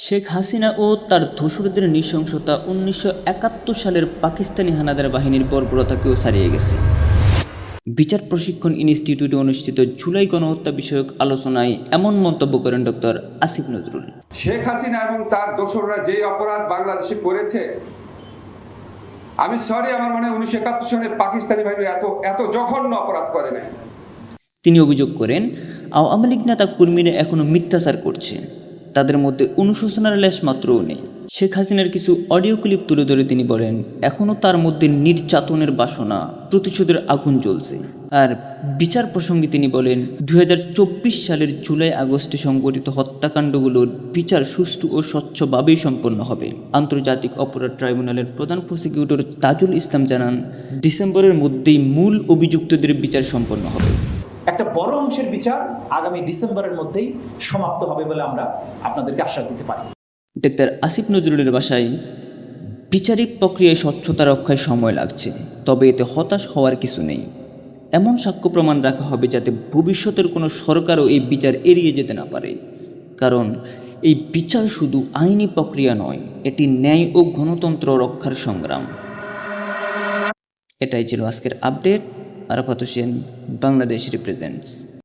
শেখ হাসিনা ও তার দোসরদের নৃশংসতা ১৯৭১ সালের পাকিস্তানি হানাদার বাহিনীর বর্বরতাকেও ছাড়িয়ে গেছে। বিচার প্রশিক্ষণ ইনস্টিটিউটে অনুষ্ঠিত জুলাই গণহত্যা বিষয়ক আলোচনায় এমন মন্তব্য করেন ডক্টর আসিফ নজরুল। শেখ হাসিনা এবং তার দোসররা যেই অপরাধ বাংলাদেশে করেছে, আমি সরি, আমার মনে হয় ১৯৭১ সালে পাকিস্তানি বাহিনী এত জঘন্য অপরাধ করে নাই। তিনি অভিযোগ করেন, আওয়ামী লীগ নেতা কর্মীরা এখনও মিথ্যাচার করছে, তাদের মধ্যে অনুশোচনার লেশ মাত্রও নেই। শেখ হাসিনার কিছু অডিও ক্লিপ তুলে ধরে তিনি বলেন, এখনও তার মধ্যে নির্যাতনের বাসনা, প্রতিশোধের আগুন জ্বলছে। আর বিচার প্রসঙ্গে তিনি বলেন, ২০২৪ সালের জুলাই আগস্টে সংঘটিত হত্যাকাণ্ডগুলোর বিচার সুষ্ঠু ও স্বচ্ছভাবেই সম্পন্ন হবে। আন্তর্জাতিক অপরাধ ট্রাইব্যুনালের প্রধান প্রসিকিউটর তাজুল ইসলাম জানান, ডিসেম্বরের মধ্যেই মূল অভিযুক্তদের বিচার সম্পন্ন হবে। একটা বড় অংশের বিচার আগামী ডিসেম্বরের মধ্যেই সমাপ্ত হবে বলে আমরা আপনাদেরকে আশ্বাস দিতে পারি। ডাক্তার আসিফ নজরুলের ভাষায়, বিচারিক প্রক্রিয়ায় স্বচ্ছতা রক্ষায় সময় লাগছে, তবে এতে হতাশ হওয়ার কিছু নেই। এমন সাক্ষ্য প্রমাণ রাখা হবে যাতে ভবিষ্যতের কোনো সরকারও এই বিচার এড়িয়ে যেতে না পারে। কারণ এই বিচার শুধু আইনি প্রক্রিয়া নয়, এটি ন্যায় ও গণতন্ত্র রক্ষার সংগ্রাম। এটাই ছিল আজকের আপডেট। আরাফাত হোসেন, বাংলাদেশ রিপ্রেজেন্টস।